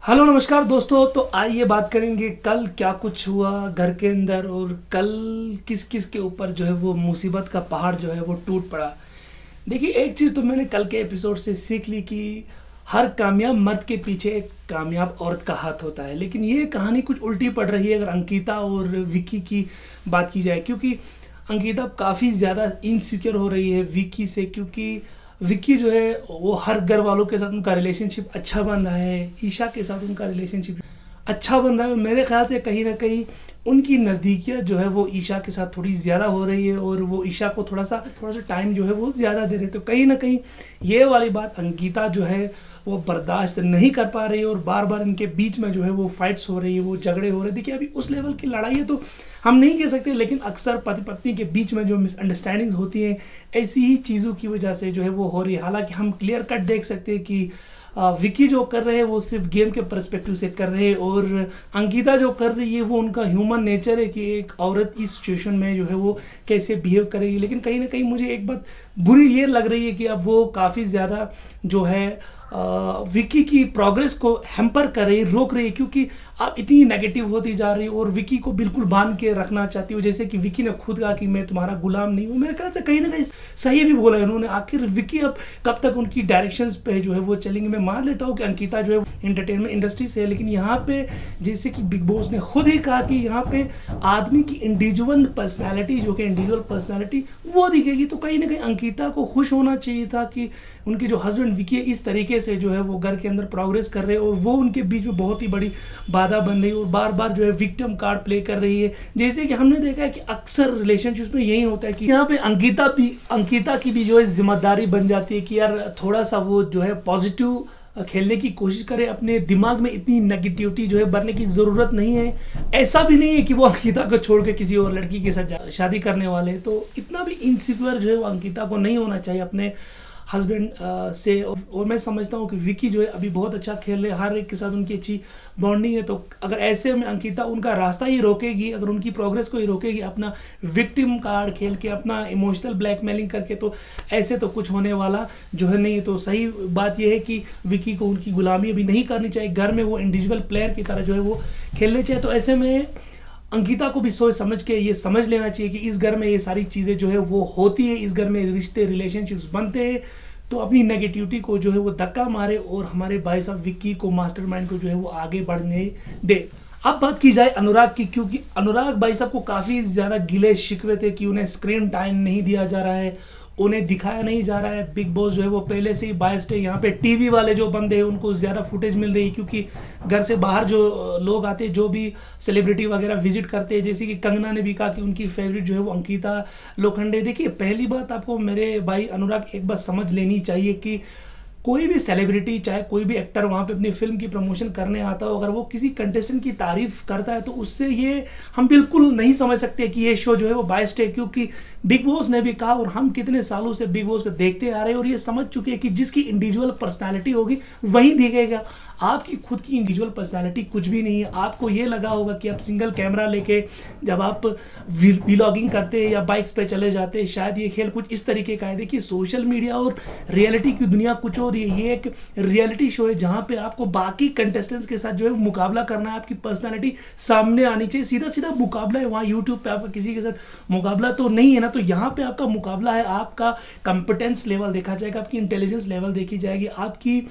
Hello नमस्कार दोस्तों। तो आइए बात करेंगे कल क्या कुछ हुआ घर के अंदर और कल किस किस के ऊपर जो है वो मुसीबत का पहाड़ जो है वो टूट पड़ा। देखिए, एक चीज़ तो मैंने कल के एपिसोड से सीख ली कि हर कामयाब मर्द के पीछे एक कामयाब औरत का हाथ होता है। लेकिन ये कहानी कुछ उल्टी पड़ रही है अगर अंकिता और विक्की की बात की जाए, क्योंकि अंकिता काफ़ी ज़्यादा इनसिक्योर हो रही है विक्की से, क्योंकि विक्की जो है वो हर घर वालों के साथ उनका रिलेशनशिप अच्छा बन रहा है, ईशा के साथ उनका रिलेशनशिप अच्छा बन रहा है। मेरे ख्याल से कहीं ना कहीं उनकी नज़दीकियाँ जो है वो ईशा के साथ थोड़ी ज़्यादा हो रही है और वो ईशा को थोड़ा सा टाइम जो है वो ज़्यादा दे रहे। तो कहीं ना कहीं ये वाली बात अंकिता जो है वो बर्दाश्त नहीं कर पा रही है और बार बार इनके बीच में जो है वो फाइट्स हो रही है, वो झगड़े हो रहे हैं। देखिए, अभी उस लेवल की लड़ाई है तो हम नहीं कह सकते, लेकिन अक्सर पति पत्नी के बीच में जो मिसअंडरस्टैंडिंग होती है ऐसी ही चीज़ों की वजह से जो है वो हो रही है। हालांकि हम क्लियर कट देख सकते हैं कि विकी जो कर रहे हैं वो सिर्फ गेम के पर्सपेक्टिव से कर रहे हैं और अंकिता जो कर रही है वो उनका ह्यूमन नेचर है कि एक औरत इस सिचुएशन में जो है वो कैसे बिहेव करेगी। लेकिन कहीं ना कहीं मुझे एक बात बुरी ये लग रही है कि अब वो काफ़ी ज़्यादा जो है विकी की प्रोग्रेस को हैम्पर कर रही है, रोक रही है, क्योंकि आप इतनी नेगेटिव होती जा रही हो और विकी को बिल्कुल बांध के रखना चाहती हो। जैसे कि विकी ने खुद कहा कि मैं तुम्हारा गुलाम नहीं हूँ। मेरे ख्याल से कहीं ना कहीं सही भी बोला है उन्होंने। आखिर विकी अब कब तक उनकी डायरेक्शंस पे जो है वो चलेंगे। मैं मान लेता हूँ कि अंकिता जो है एंटरटेनमेंट इंडस्ट्री से है, लेकिन यहाँ पे जैसे कि बिग बॉस ने खुद ही कहा कि यहाँ पे आदमी की इंडिविजुअल पर्सनैलिटी जो कि इंडिविजुअल पर्सनैलिटी वो दिखेगी। तो कहीं ना कहीं अंकिता को खुश होना चाहिए था कि उनके जो हस्बैंड विकी इस तरीके से जो है वो घर के अंदर प्रोग्रेस कर रहे हैं और वो उनके बीच में बहुत ही बड़ी बाधा बन रही है और बार बार जो है विक्टिम कार्ड प्ले कर रही है। जैसे कि हमने देखा है कि अक्सर रिलेशनशिप में यही होता है कि यहाँ पे अंकिता की भी जो है जिम्मेदारी बन जाती है कि यार थोड़ा सा वो जो है पॉजिटिव खेलने की कोशिश करे, अपने दिमाग में इतनी नेगेटिविटी जो है भरने की ज़रूरत नहीं है। ऐसा भी नहीं है कि वो अंकिता को छोड़ के किसी और लड़की के साथ शादी करने वाले हैं। तो इतना भी इनसिक्योर जो है वो अंकिता को नहीं होना चाहिए अपने हस्बैंड से। और मैं समझता हूँ कि विकी जो है अभी बहुत अच्छा खेल रहे, हर एक के साथ उनकी अच्छी बॉन्डिंग है। तो अगर ऐसे में अंकिता उनका रास्ता ही रोकेगी, अगर उनकी प्रोग्रेस को ही रोकेगी अपना विक्टिम कार्ड खेल के, अपना इमोशनल ब्लैकमेलिंग करके, तो ऐसे तो कुछ होने वाला जो है नहीं। तो सही बात यह है कि विकी को उनकी गुलामी अभी नहीं करनी चाहिए, घर में वो इंडिविजुअल प्लेयर की तरह जो है वो खेलने चाहिए। तो ऐसे में अंकिता को भी सोच समझ के ये समझ लेना चाहिए कि इस घर में ये सारी चीज़ें जो है वो होती है, इस घर में रिश्ते रिलेशनशिप्स बनते हैं। तो अपनी नेगेटिविटी को जो है वो धक्का मारे और हमारे भाई साहब विक्की को, मास्टरमाइंड को जो है वो आगे बढ़ने दे। अब बात की जाए अनुराग की, क्योंकि अनुराग भाई साहब को काफ़ी ज़्यादा गिले शिकवे थे कि उन्हें स्क्रीन टाइम नहीं दिया जा रहा है, उन्हें दिखाया नहीं जा रहा है। बिग बॉस जो है वो पहले से ही बायस्ड है। यहाँ पे टीवी वाले जो बंदे हैं उनको ज़्यादा फुटेज मिल रही है, क्योंकि घर से बाहर जो लोग आते हैं, जो भी सेलिब्रिटी वगैरह विजिट करते हैं, जैसे कि कंगना ने भी कहा कि उनकी फेवरेट जो है वो अंकिता लोखंडे। देखिए, पहली बात आपको मेरे भाई अनुराग एक बात समझ लेनी चाहिए कि कोई भी सेलिब्रिटी, चाहे कोई भी एक्टर वहाँ पे अपनी फिल्म की प्रमोशन करने आता हो, अगर वो किसी कंटेस्टेंट की तारीफ करता है तो उससे ये हम बिल्कुल नहीं समझ सकते कि ये शो जो है वो बायस्ड है। क्योंकि बिग बॉस ने भी कहा और हम कितने सालों से बिग बॉस को देखते आ रहे हैं और ये समझ चुके हैं कि जिसकी इंडिविजुअल पर्सनैलिटी होगी वही दिखेगा। आपकी खुद की इंडिविजुअल पर्सनैलिटी कुछ भी नहीं है। आपको ये लगा होगा कि आप सिंगल कैमरा लेके जब आप व्लॉगिंग करते हैं या बाइक्स पे चले जाते हैं, शायद ये खेल कुछ इस तरीके का है। देखिए, सोशल मीडिया और रियलिटी की दुनिया कुछ और है। ये एक रियलिटी शो है जहाँ पे आपको बाकी कंटेस्टेंट्स के साथ जो है मुकाबला करना है, आपकी पर्सनैलिटी सामने आनी चाहिए। सीधा सीधा मुकाबला है। वहाँ यूट्यूब पे आपका किसी के साथ मुकाबला तो नहीं है ना। तो यहाँ पे आपका मुकाबला है, आपका कंपिटेंस लेवल देखा जाएगा, आपकी इंटेलिजेंस लेवल देखी जाएगी, आपकी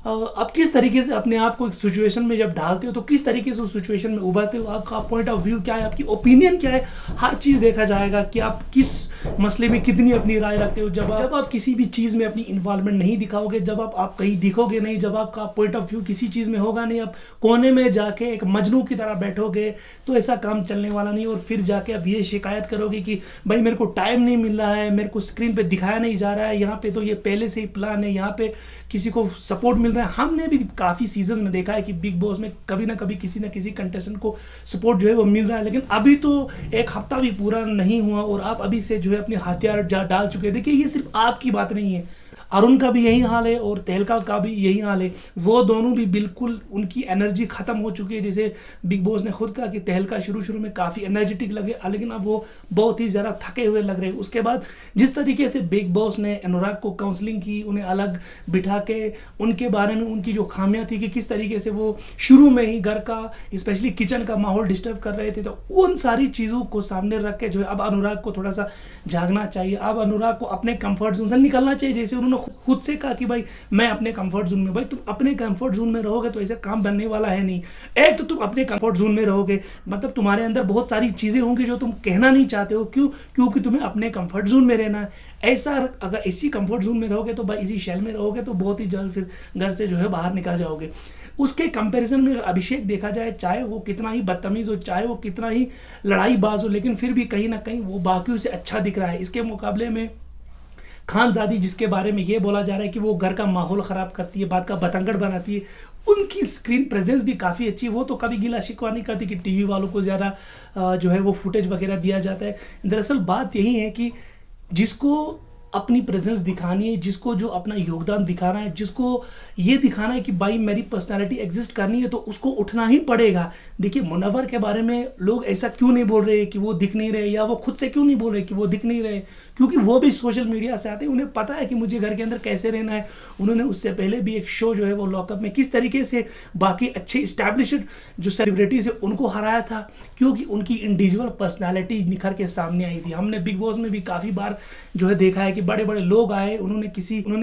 आप किस तरीके से अपने आप को एक सिचुएशन में जब डालते हो तो किस तरीके से उस सिचुएशन में उभरते हो, आपका पॉइंट ऑफ व्यू क्या है, आपकी ओपिनियन क्या है, हर चीज़ देखा जाएगा कि आप किस मसले में कितनी अपनी राय रखते हो। जब आप किसी भी चीज़ में अपनी इन्वॉल्वमेंट नहीं दिखाओगे, जब आप कहीं दिखोगे नहीं, जब आपका पॉइंट ऑफ व्यू किसी चीज़ में होगा नहीं, आप कोने में जाके एक मजनू की तरह बैठोगे तो ऐसा काम चलने वाला नहीं। और फिर जाके आप ये शिकायत करोगे कि भाई मेरे को टाइम नहीं मिल रहा है, मेरे को स्क्रीन पे दिखाया नहीं जा रहा है, यहाँ पे तो ये पहले से ही प्लान है, यहाँ पे किसी को सपोर्ट मिल रहा है। हमने भी काफ़ी सीजन में देखा है कि बिग बॉस में कभी ना कभी किसी ना किसी कंटेस्टेंट को सपोर्ट जो है वो मिल रहा है। लेकिन अभी तो एक हफ्ता भी पूरा नहीं हुआ और आप अभी से जो है अपने हथियार डाल चुके हैं। देखिए, ये सिर्फ आपकी बात नहीं है, अरुण का भी यही हाल है और तहलका का भी यही हाल है। वो दोनों भी बिल्कुल उनकी एनर्जी ख़त्म हो चुकी है। जैसे बिग बॉस ने खुद कहा कि तहलका शुरू में काफ़ी एनर्जेटिक लगे, लेकिन अब वो बहुत ही ज़्यादा थके हुए लग रहे हैं। उसके बाद जिस तरीके से बिग बॉस ने अनुराग को काउंसलिंग की, उन्हें अलग बिठा के उनके बारे में उनकी जो खामियां थी कि किस तरीके से वो शुरू में ही घर का स्पेशली किचन का माहौल डिस्टर्ब कर रहे थे, तो उन सारी चीज़ों को सामने रख के जो है अब अनुराग को थोड़ा सा जागना चाहिए। अब अनुराग को अपने कंफर्ट जोन से निकलना चाहिए। जैसे उन्होंने खुद से कहा कि भाई मैं अपने कंफर्ट जोन में, भाई तुम अपने कंफर्ट जोन में रहोगे तो ऐसे काम बनने वाला है नहीं। एक तो तुम अपने कंफर्ट जोन में रहोगे, मतलब तुम्हारे अंदर बहुत सारी चीज़ें होंगी जो तुम कहना नहीं चाहते हो, क्यों? क्योंकि तुम्हें अपने कंफर्ट जोन में रहना है। ऐसा अगर इसी कंफर्ट जोन में रहोगे तो भाई इसी शेल में रहोगे तो बहुत ही जल्द फिर घर से जो है बाहर निकल जाओगे। उसके कंपैरिजन में अभिषेक देखा जाए, चाहे वो कितना ही बदतमीज हो, चाहे वो कितना ही लड़ाईबाज हो, लेकिन फिर भी कहीं ना कहीं वो बाकियों से अच्छा दिख रहा है। इसके मुकाबले में खानजादी, जिसके बारे में ये बोला जा रहा है कि वो घर का माहौल ख़राब करती है, बात का बतंगड़ बनाती है, उनकी स्क्रीन प्रेजेंस भी काफ़ी अच्छी है। वो तो कभी गिला शिकवा नहीं करती कि टीवी वालों को ज़्यादा जो है वो फुटेज वगैरह दिया जाता है। दरअसल बात यही है कि जिसको अपनी प्रेजेंस दिखानी है, जिसको जो अपना योगदान दिखाना है, जिसको ये दिखाना है कि भाई मेरी पर्सनालिटी एग्जिस्ट करनी है, तो उसको उठना ही पड़ेगा। देखिए मुनव्वर के बारे में लोग ऐसा क्यों नहीं बोल रहे कि वो दिख नहीं रहे, या वो खुद से क्यों नहीं बोल रहे कि वो दिख नहीं रहे, क्योंकि वो भी सोशल मीडिया से आते हैं, उन्हें पता है कि मुझे घर के अंदर कैसे रहना है। उन्होंने उससे पहले भी एक शो जो है वो लॉकअप में किस तरीके से बाकी अच्छे इस्टेब्लिश्ड जो सेलिब्रिटीज है उनको हराया था, क्योंकि उनकी इंडिविजुअल पर्सनैलिटी निखर के सामने आई थी। हमने बिग बॉस में भी काफ़ी बार जो है देखा है कि बड़े बड़े लोग आए, उन्होंने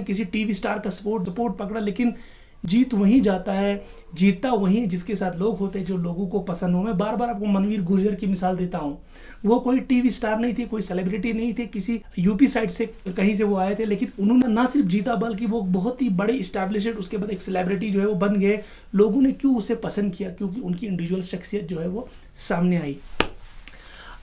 किसी टीवी स्टार का सपोर्ट पकड़ा, लेकिन जीत वहीं जाता है, जीतता वहीं जिसके साथ लोग होते हैं जो लोगों को पसंद हो। मैं बार बार आपको मनवीर गुर्जर की मिसाल देता हूँ। वो कोई टीवी स्टार नहीं थे, कोई सेलिब्रिटी नहीं थे, किसी यूपी साइड से कहीं से वो आए थे, लेकिन उन्होंने ना सिर्फ जीता बल्कि वो बहुत ही बड़े इस्टेब्लिश्ड उसके बाद एक सेलिब्रिटी जो है वो बन गए। लोगों ने क्यों उसे पसंद किया? क्योंकि उनकी इंडिविजुअल शख्सियत जो है वो सामने आई।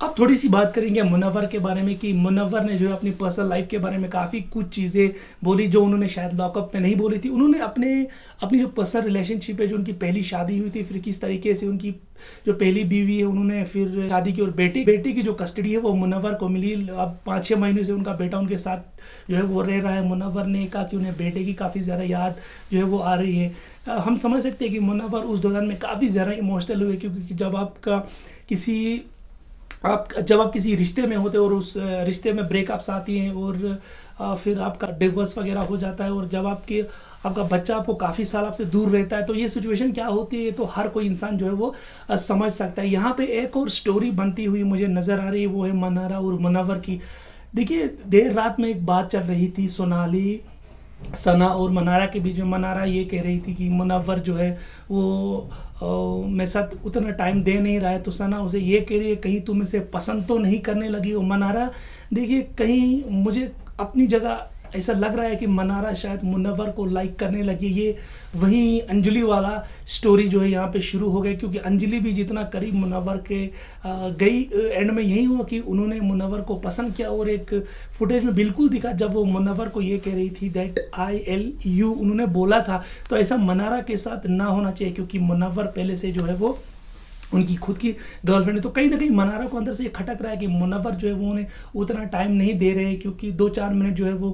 अब थोड़ी सी बात करेंगे मुनव्वर के बारे में कि मुनव्वर ने जो है अपनी पर्सनल लाइफ के बारे में काफ़ी कुछ चीज़ें बोली जो उन्होंने शायद लॉकअप में नहीं बोली थी। उन्होंने अपनी जो पर्सनल रिलेशनशिप है, जो उनकी पहली शादी हुई थी, फिर किस तरीके से उनकी जो पहली बीवी है उन्होंने फिर शादी की, और बेटे की जो कस्टडी है वो मुनव्वर को मिली। अब 5-6 महीने से उनका बेटा उनके साथ जो है वो रह रहा है। मुनव्वर ने कहा कि उन्हें बेटे की काफ़ी ज़्यादा याद जो है वो आ रही है। हम समझ सकते हैं कि मुनव्वर उस दौरान में काफ़ी ज़्यादा इमोशनल हुए, क्योंकि जब आप किसी रिश्ते में होते हैं और उस रिश्ते में ब्रेकअप्स आती हैं और फिर आपका डिवोर्स वगैरह हो जाता है, और जब आपका बच्चा आपको काफ़ी साल आपसे दूर रहता है, तो ये सिचुएशन क्या होती है तो हर कोई इंसान जो है वो समझ सकता है। यहाँ पे एक और स्टोरी बनती हुई मुझे नज़र आ रही है, वो है मनारा और मुनव्वर की। देखिए देर रात में एक बात चल रही थी सोनाली, सना और मनारा के बीच में। मनारा ये कह रही थी कि मुनव्वर जो है वो मेरे साथ उतना टाइम दे नहीं रहा है, तो सना उसे ये कह रही है कहीं तुम इसे पसंद तो नहीं करने लगी हो। मनारा, देखिए कहीं मुझे अपनी जगह ऐसा लग रहा है कि मनारा शायद मुनव्वर को लाइक करने लगी। ये वहीं अंजलि वाला स्टोरी जो है यहाँ पे शुरू हो गया, क्योंकि अंजलि भी जितना करीब मुनव्वर के गई, एंड में यही हुआ कि उन्होंने मुनव्वर को पसंद किया। और एक फुटेज में बिल्कुल दिखा जब वो मुनव्वर को ये कह रही थी दैट ILU उन्होंने बोला था। तो ऐसा मनारा के साथ ना होना चाहिए, क्योंकि मुनव्वर पहले से जो है वो उनकी खुद की गर्लफ्रेंड है। तो कहीं ना कहीं मनारा को अंदर से ये खटक रहा है कि मुनव्वर जो है वो उन्हें उतना टाइम नहीं दे रहे, क्योंकि 2-4 मिनट जो है वो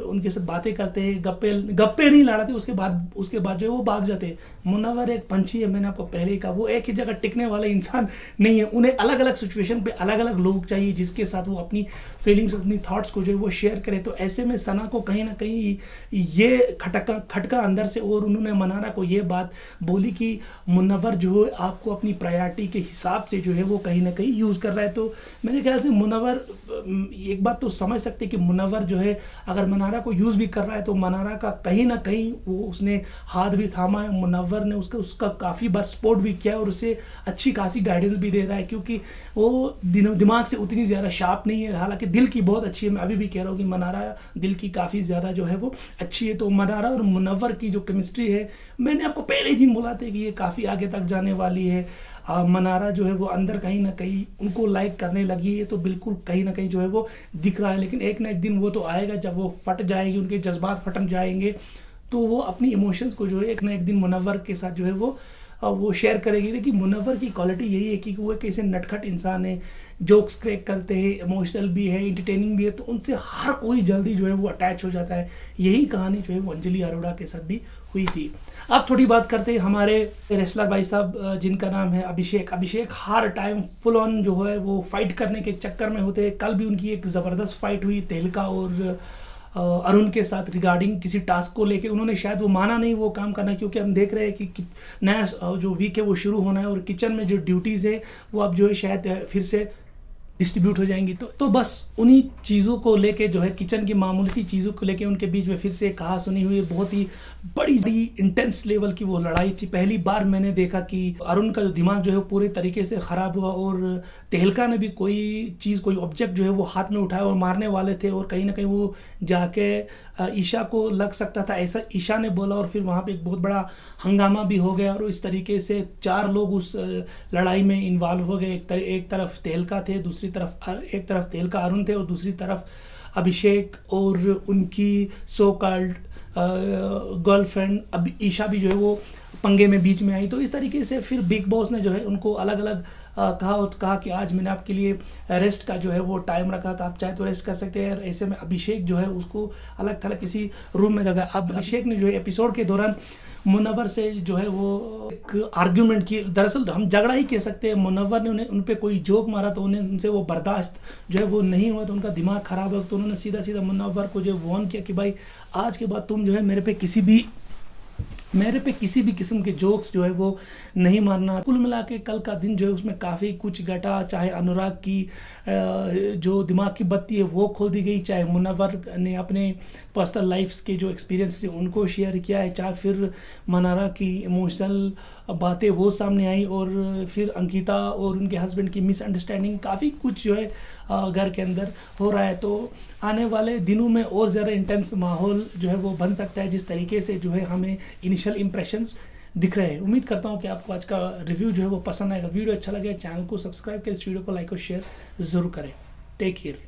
उनके साथ बातें करते हैं, गप्पे नहीं लड़ाते, उसके बाद जो है वो भाग जाते हैं। मुनव्वर एक पंछी है, मैंने आपको पहले ही कहा, वो एक ही जगह टिकने वाले इंसान नहीं है। उन्हें अलग अलग सिचुएशन पे अलग अलग लोग चाहिए जिसके साथ वो अपनी फीलिंग्स, अपनी थाट्स को जो है वो शेयर करे। तो ऐसे में सना को कहीं ना कहीं ये खटका अंदर से, और उन्होंने मनारा को ये बात बोली कि मुनव्वर जो है आपको अपनी प्रायोरिटी के हिसाब से जो है वो कहीं ना कहीं यूज़ कर रहा है। तो मेरे ख्याल से मुनव्वर, एक बात तो समझ सकते कि मुनव्वर जो है अगर मनारा को यूज़ भी कर रहा है तो मनारा का कहीं ना कहीं वो उसने हाथ भी थामा है। मुनव्वर ने उसका काफ़ी बार सपोर्ट भी किया और उसे अच्छी खासी गाइडेंस भी दे रहा है, क्योंकि वो दिमाग से उतनी ज़्यादा शार्प नहीं है, हालांकि दिल की बहुत अच्छी है। मैं अभी भी कह रहा हूँ कि मनारा दिल की काफ़ी ज़्यादा जो है वो अच्छी है। तो मनारा और मुनव्वर की जो केमिस्ट्री है, मैंने आपको पहले ही दिन बोला था कि ये काफ़ी आगे तक जाने वाली है। मनारा जो है वो अंदर कहीं ना कहीं उनको लाइक करने लगी है, तो बिल्कुल कहीं ना कहीं जो है वो दिख रहा है। लेकिन एक ना एक दिन वो तो आएगा जब वो फट जाएगी, उनके जज्बात फटन जाएंगे, तो वो अपनी इमोशंस को जो है एक ना एक दिन मुनव्वर के साथ जो है वो वो शेयर करेगी। देखिए मुनव्वर की क्वालिटी यही है कि वो एक ऐसे नटखट इंसान है, जोक्स क्रैक करते हैं, इमोशनल भी है, इंटरटेनिंग भी है, तो उनसे हर कोई जल्दी जो है वो अटैच हो जाता है। यही कहानी जो है वो अंजलि अरोड़ा के साथ भी हुई थी। अब थोड़ी बात करते हैं हमारे रेसलर भाई साहब जिनका नाम है अभिषेक। अभिषेक हर टाइम फुल ऑन जो है वो फाइट करने के चक्कर में होते हैं। कल भी उनकी एक ज़बरदस्त फाइट हुई तहलका और अरुण के साथ रिगार्डिंग किसी टास्क को लेके। उन्होंने शायद वो माना नहीं वो काम करना, क्योंकि हम देख रहे हैं कि नया जो वीक है वो शुरू होना है और किचन में जो ड्यूटीज़ है वो अब जो है शायद फिर से डिस्ट्रीब्यूट हो जाएंगी। तो बस उन्हीं चीज़ों को लेके जो है किचन की मामूली सी चीज़ों को लेके उनके बीच में फिर से कहा सुनी हुई बहुत ही बड़ी इंटेंस लेवल की वो लड़ाई थी। पहली बार मैंने देखा कि अरुण का जो दिमाग जो है पूरे तरीके से ख़राब हुआ और तहलका ने भी कोई चीज़, कोई ऑब्जेक्ट जो है वो हाथ में उठाया और मारने वाले थे और कहीं ना कहीं वो जाके ईशा को लग सकता था, ऐसा ईशा ने बोला और फिर वहाँ पे एक बहुत बड़ा हंगामा भी हो गया और इस तरीके से 4 लोग उस लड़ाई में इन्वॉल्व हो गए। एक तरफ तहलका थे, दूसरी तरफ एक तरफ तहलका अरुण थे और दूसरी तरफ अभिषेक और उनकी सो कॉल्ड गर्लफ्रेंड अब ईशा भी जो है वो पंगे में बीच में आई। तो इस तरीके से फिर बिग बॉस ने जो है उनको अलग अलग कहा कि आज मैंने आपके लिए रेस्ट का जो है वो टाइम रखा था, आप चाहे तो रेस्ट कर सकते हैं। ऐसे में अभिषेक जो है उसको अलग थलग किसी रूम में रखा। अब अभिषेक ने जो है एपिसोड के दौरान मुनव्वर से जो है वो एक आर्ग्यूमेंट की, दरअसल हम झगड़ा ही कह सकते हैं। मुनव्वर ने उन पर कोई जोक मारा तो उनसे वो बर्दाश्त जो है वो नहीं हुआ, तो उनका दिमाग ख़राब हो, तो उन्होंने सीधा मुनव्वर को जो वार्न किया कि भाई आज के बाद तुम जो है मेरे पे किसी भी किस्म के जोक्स जो है वो नहीं मारना। कुल मिला के कल का दिन जो है उसमें काफ़ी कुछ घटा, चाहे अनुराग की जो दिमाग की बत्ती है वो खोल दी गई, चाहे मुनव्वर ने अपने पर्सनल लाइफ्स के जो एक्सपीरियंस है उनको शेयर किया है, चाहे फिर मनारा की इमोशनल बातें वो सामने आई, और फिर अंकिता और उनके हस्बैंड की मिसअंडरस्टैंडिंग, काफ़ी कुछ जो है घर के अंदर हो रहा है। तो आने वाले दिनों में और ज़्यादा इंटेंस माहौल जो है वो बन सकता है, जिस तरीके से जो है हमें इनिशियल इम्प्रेशंस दिख रहे हैं। उम्मीद करता हूँ कि आपको आज का रिव्यू जो है वो पसंद आएगा। वीडियो अच्छा लगे चैनल को सब्सक्राइब करें, इस वीडियो को लाइक और शेयर ज़रूर करें। Take care.